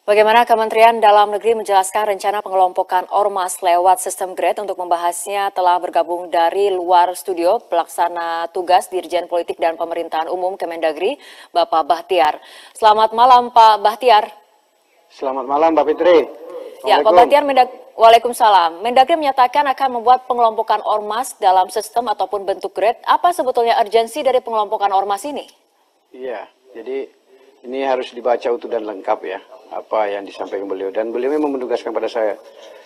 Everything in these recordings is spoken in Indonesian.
Bagaimana Kementerian Dalam Negeri menjelaskan rencana pengelompokan ormas lewat sistem grade. Untuk membahasnya telah bergabung dari luar studio pelaksana tugas Dirjen Politik dan Pemerintahan Umum Kemendagri, Bapak Bahtiar. Selamat malam Pak Bahtiar. Selamat malam Mbak Fitri. Ya, Pak Bahtiar, Waalaikumsalam. Mendagri menyatakan akan membuat pengelompokan ormas dalam sistem ataupun bentuk grade. Apa sebetulnya urgensi dari pengelompokan ormas ini? Iya, jadi ini harus dibaca utuh dan lengkap ya, apa yang disampaikan beliau. Dan beliau memang menugaskan pada saya.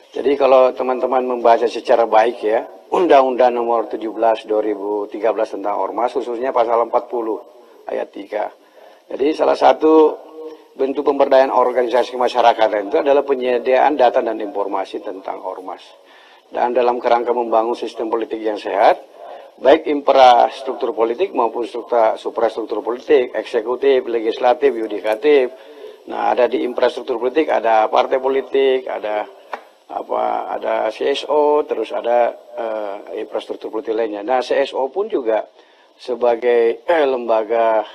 Jadi kalau teman-teman membaca secara baik ya, Undang-Undang Nomor 17 2013 tentang Ormas, khususnya pasal 40 ayat 3. Jadi salah satu bentuk pemberdayaan organisasi masyarakat itu adalah penyediaan data dan informasi tentang Ormas. Dan dalam kerangka membangun sistem politik yang sehat, baik infrastruktur politik maupun suprastruktur politik, eksekutif, legislatif, yudikatif. Nah, ada di infrastruktur politik ada partai politik, ada CSO, terus ada infrastruktur politik lainnya. Nah, CSO pun juga sebagai lembaga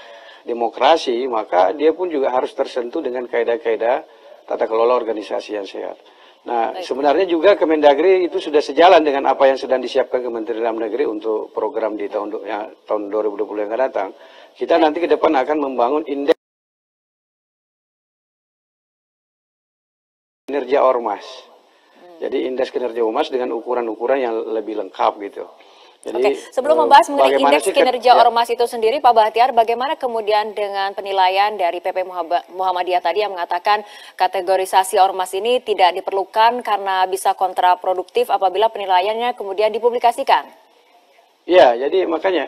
demokrasi, maka dia pun juga harus tersentuh dengan kaidah-kaidah tata kelola organisasi yang sehat. Nah, sebenarnya juga Kemendagri itu sudah sejalan dengan apa yang sedang disiapkan Kementerian Dalam Negeri untuk program di tahun 2020 yang akan datang. Kita nanti ke depan akan membangun indeks kinerja ormas. Jadi indeks kinerja ormas dengan ukuran-ukuran yang lebih lengkap gitu. Jadi, sebelum membahas mengenai indeks kinerja ormas itu sendiri, Pak Bahtiar, bagaimana kemudian dengan penilaian dari PP Muhammadiyah tadi yang mengatakan kategorisasi ormas ini tidak diperlukan karena bisa kontraproduktif apabila penilaiannya kemudian dipublikasikan? Ya, jadi makanya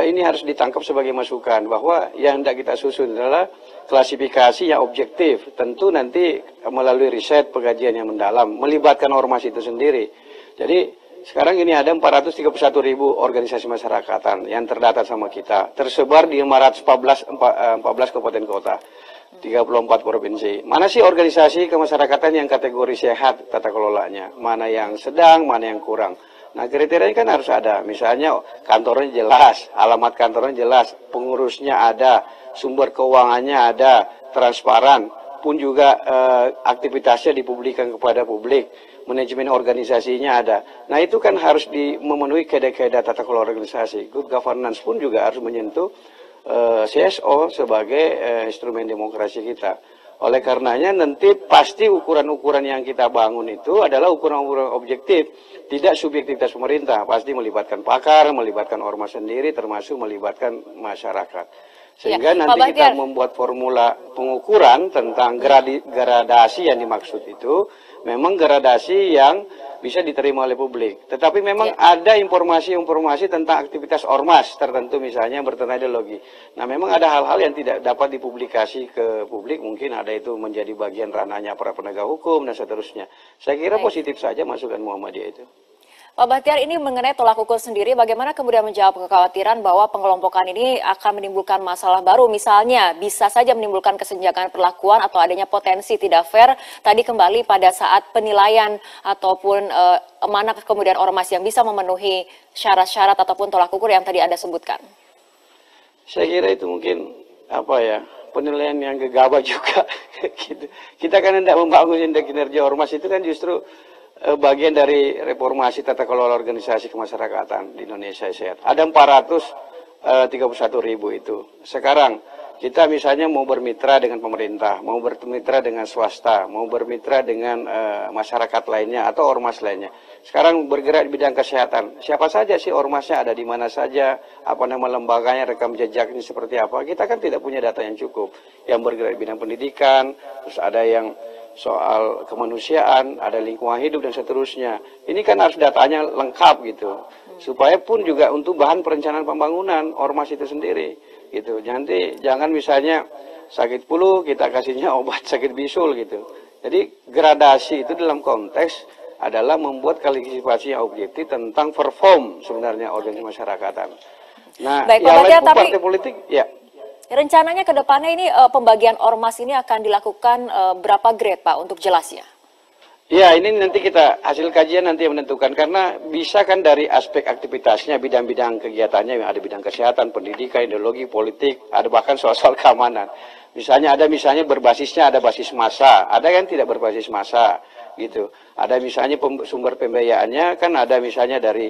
ini harus ditangkap sebagai masukan bahwa yang hendak kita susun adalah klasifikasi yang objektif. Tentu nanti melalui riset, pengkajian yang mendalam, melibatkan ormas itu sendiri. Jadi sekarang ini ada 431.000 organisasi masyarakatan yang terdata sama kita, tersebar di 14 kabupaten kota, 34 provinsi. Mana sih organisasi kemasyarakatan yang kategori sehat tata kelolanya? Mana yang sedang, mana yang kurang? Nah, kriterianya kan harus ada. Misalnya kantornya jelas, alamat kantornya jelas, pengurusnya ada, sumber keuangannya ada, transparan, pun juga aktivitasnya dipublikkan kepada publik. Manajemen organisasinya ada. Nah, itu kan harus memenuhi kaidah-kaidah tata kelola organisasi. Good governance pun juga harus menyentuh CSO sebagai instrumen demokrasi kita. Oleh karenanya nanti pasti ukuran-ukuran yang kita bangun itu adalah ukuran-ukuran objektif, tidak subjektivitas pemerintah. Pasti melibatkan pakar, melibatkan ormas sendiri, termasuk melibatkan masyarakat. Sehingga ya, nanti kita membuat formula pengukuran tentang gradasi yang dimaksud itu, memang gradasi yang bisa diterima oleh publik. Tetapi memang ada informasi-informasi tentang aktivitas ormas tertentu misalnya yang bertentangan ideologi. Nah, memang ada hal-hal yang tidak dapat dipublikasi ke publik, mungkin ada itu menjadi bagian ranahnya para penegak hukum dan seterusnya. Saya kira positif saja masukan Muhammadiyah itu. Pak Bahtiar, ini mengenai tolak ukur sendiri, bagaimana kemudian menjawab kekhawatiran bahwa pengelompokan ini akan menimbulkan masalah baru, misalnya bisa saja menimbulkan kesenjangan perlakuan atau adanya potensi tidak fair, tadi kembali pada saat penilaian ataupun mana kemudian ormas yang bisa memenuhi syarat-syarat ataupun tolak ukur yang tadi Anda sebutkan? Saya kira itu mungkin penilaian yang gegabah juga. Gitu. Kita kan hendak membangun indeks kinerja ormas itu kan justru bagian dari reformasi tata kelola organisasi kemasyarakatan di Indonesia sehat. Ada 431.000 itu. Sekarang kita misalnya mau bermitra dengan pemerintah, mau bermitra dengan swasta, mau bermitra dengan masyarakat lainnya atau ormas lainnya. Sekarang bergerak di bidang kesehatan. Siapa saja sih ormasnya, ada di mana saja, apa nama lembaganya, rekam jejaknya seperti apa. Kita kan tidak punya data yang cukup. Yang bergerak di bidang pendidikan, terus ada yang soal kemanusiaan, ada lingkungan hidup dan seterusnya. Ini kan harus datanya lengkap gitu. Supaya pun juga untuk bahan perencanaan pembangunan ormas itu sendiri gitu. Nanti jangan misalnya sakit flu kita kasihnya obat sakit bisul gitu. Jadi gradasi itu dalam konteks adalah membuat klasifikasi yang objektif tentang perform sebenarnya organisasi masyarakatan. Nah, yang lain partai politik ya. Rencananya ke depannya ini pembagian ormas ini akan dilakukan berapa grade, Pak, untuk jelasnya? Ya, ini nanti kita hasil kajian nanti yang menentukan karena bisa kan dari aspek aktivitasnya, bidang-bidang kegiatannya yang ada bidang kesehatan, pendidikan, ideologi, politik, ada bahkan soal-soal keamanan. Misalnya berbasisnya ada basis massa, ada yang tidak berbasis massa gitu. Ada misalnya sumber pembiayaannya kan ada misalnya dari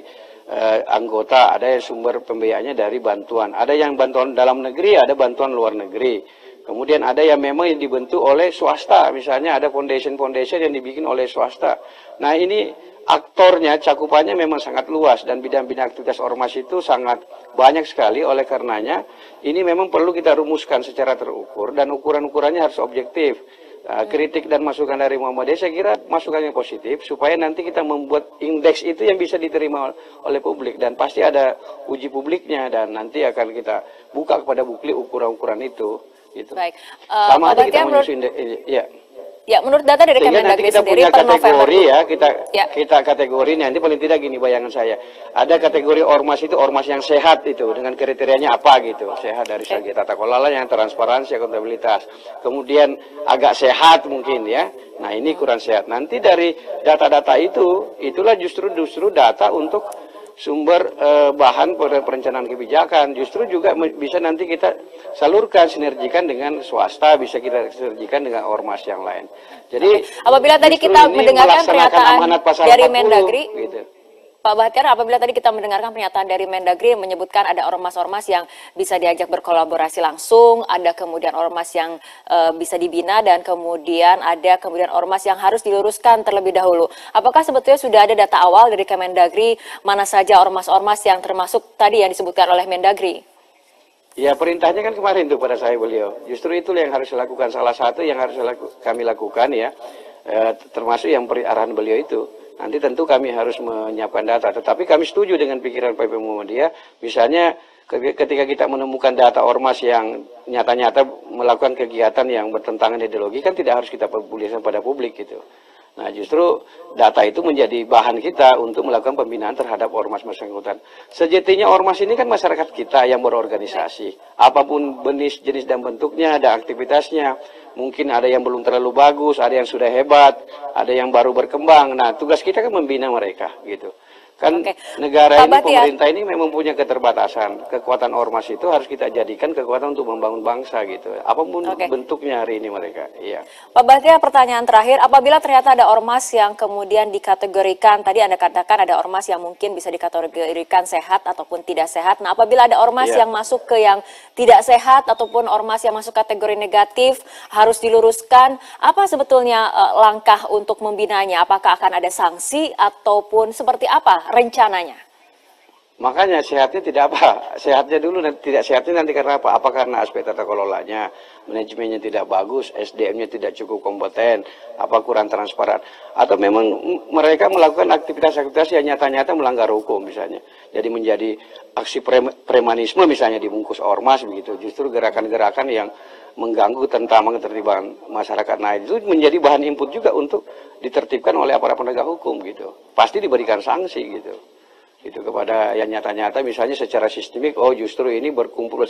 anggota, ada yang sumber pembiayaannya dari bantuan. Ada yang bantuan dalam negeri, ada bantuan luar negeri. Kemudian ada yang memang yang dibentuk oleh swasta, misalnya ada foundation-foundation yang dibikin oleh swasta. Nah ini aktornya, cakupannya memang sangat luas dan bidang-bidang aktivitas ormas itu sangat banyak sekali. Oleh karenanya ini memang perlu kita rumuskan secara terukur dan ukuran-ukurannya harus objektif. Kritik dan masukan dari Muhammadiyah saya kira masukannya positif supaya nanti kita membuat indeks itu yang bisa diterima oleh publik dan pasti ada uji publiknya dan nanti akan kita buka kepada publik ukuran-ukuran itu. Gitu. Baik, sama aja kita menurut, menyusun ya. Ya, menurut data dari Sehingga nanti Kemendagri kita sendiri punya per November, kategori ya, ya, kita kategori nanti paling tidak gini bayangan saya. Ada kategori ormas itu ormas yang sehat itu dengan kriterianya apa gitu. Sehat dari segi tata kelola yang transparansi, akuntabilitas. Kemudian agak sehat mungkin ya. Nah, ini kurang sehat. Nanti dari data-data itu itulah justru data untuk sumber bahan perencanaan kebijakan. Justru juga bisa nanti kita salurkan, sinergikan dengan swasta, bisa kita sinergikan dengan ormas yang lain. Jadi apabila tadi kita mendengarkan pernyataan dari 40, Mendagri, gitu. Pak Bahtiar, apabila tadi kita mendengarkan pernyataan dari Mendagri yang menyebutkan ada ormas-ormas yang bisa diajak berkolaborasi langsung, ada kemudian ormas yang bisa dibina, dan kemudian ada ormas yang harus diluruskan terlebih dahulu. Apakah sebetulnya sudah ada data awal dari Kemendagri mana saja ormas-ormas yang termasuk tadi yang disebutkan oleh Mendagri? Ya, perintahnya kan kemarin tuh pada saya beliau. Justru itu yang harus dilakukan. Salah satu yang harus kami lakukan ya, termasuk yang arahan beliau itu. Nanti tentu kami harus menyiapkan data, tetapi kami setuju dengan pikiran PP Muhammadiyah. Misalnya ketika kita menemukan data ormas yang nyata-nyata melakukan kegiatan yang bertentangan ideologi, kan tidak harus kita publikasikan pada publik gitu. Nah, justru data itu menjadi bahan kita untuk melakukan pembinaan terhadap ormas bersangkutan. Sejatinya ormas ini kan masyarakat kita yang berorganisasi. Apapun jenis dan bentuknya, ada aktivitasnya. Mungkin ada yang belum terlalu bagus, ada yang sudah hebat, ada yang baru berkembang. Nah, tugas kita kan membina mereka gitu. Kan negara ini, pemerintah ini memang punya keterbatasan. Kekuatan ormas itu harus kita jadikan kekuatan untuk membangun bangsa gitu. Apapun bentuknya hari ini mereka. Iya. Pak Bahtiar, pertanyaan terakhir, apabila ternyata ada ormas yang kemudian dikategorikan, tadi Anda katakan ada ormas yang mungkin bisa dikategorikan sehat ataupun tidak sehat. Nah, apabila ada ormas yang masuk ke yang tidak sehat ataupun ormas yang masuk kategori negatif harus diluruskan, apa sebetulnya langkah untuk membinanya? Apakah akan ada sanksi ataupun seperti apa rencananya? Makanya sehatnya tidak apa, sehatnya dulu, nanti tidak sehatnya nanti karena apa? Apa karena aspek tata kelolanya, manajemennya tidak bagus, SDM-nya tidak cukup kompeten, apa kurang transparan, atau memang mereka melakukan aktivitas-aktivitas yang nyata-nyata melanggar hukum misalnya. Jadi menjadi aksi premanisme misalnya dibungkus ormas begitu, justru gerakan-gerakan yang mengganggu tentang ketertiban masyarakat. Nah, itu menjadi bahan input juga untuk ditertibkan oleh aparat penegak hukum gitu. Pasti diberikan sanksi gitu. Itu kepada yang nyata-nyata misalnya secara sistemik, oh justru ini berkumpul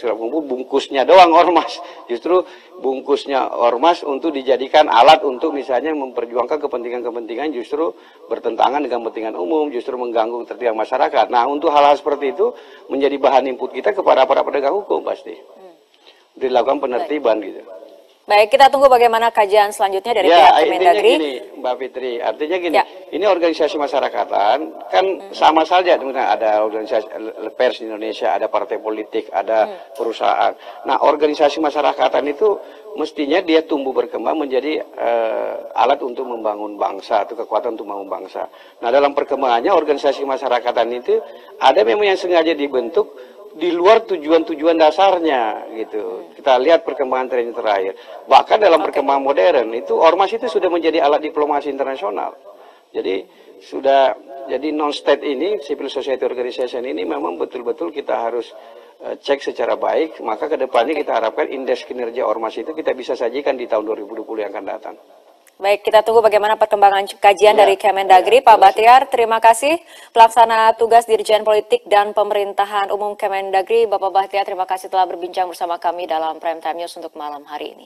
bungkusnya doang ormas. Justru bungkusnya ormas untuk dijadikan alat untuk misalnya memperjuangkan kepentingan-kepentingan justru bertentangan dengan kepentingan umum, justru mengganggu ketertiban masyarakat. Nah, untuk hal-hal seperti itu menjadi bahan input kita kepada aparat penegak hukum pasti. Dilakukan penertiban gitu. Baik, kita tunggu bagaimana kajian selanjutnya dari pihak Kemendagri. Gini, Mbak Fitri, artinya gini, ini organisasi masyarakatan kan sama saja, ada organisasi pers di Indonesia, ada partai politik, ada perusahaan. Nah, organisasi masyarakatan itu mestinya dia tumbuh berkembang menjadi alat untuk membangun bangsa atau kekuatan untuk membangun bangsa. Nah, dalam perkembangannya organisasi masyarakatan itu ada memang yang sengaja dibentuk di luar tujuan-tujuan dasarnya gitu. Kita lihat perkembangan tren terakhir. Bahkan dalam perkembangan modern itu ormas itu sudah menjadi alat diplomasi internasional. Jadi non-state ini, civil society organization ini memang betul-betul kita harus cek secara baik. Maka kedepannya kita harapkan indeks kinerja ormas itu kita bisa sajikan di tahun 2020 yang akan datang. Baik, kita tunggu bagaimana perkembangan kajian dari Kemendagri. Pak Bahtiar, terima kasih. Pelaksana tugas Dirjen Politik dan Pemerintahan Umum Kemendagri, Bapak Bahtiar, terima kasih telah berbincang bersama kami dalam Prime Time News untuk malam hari ini.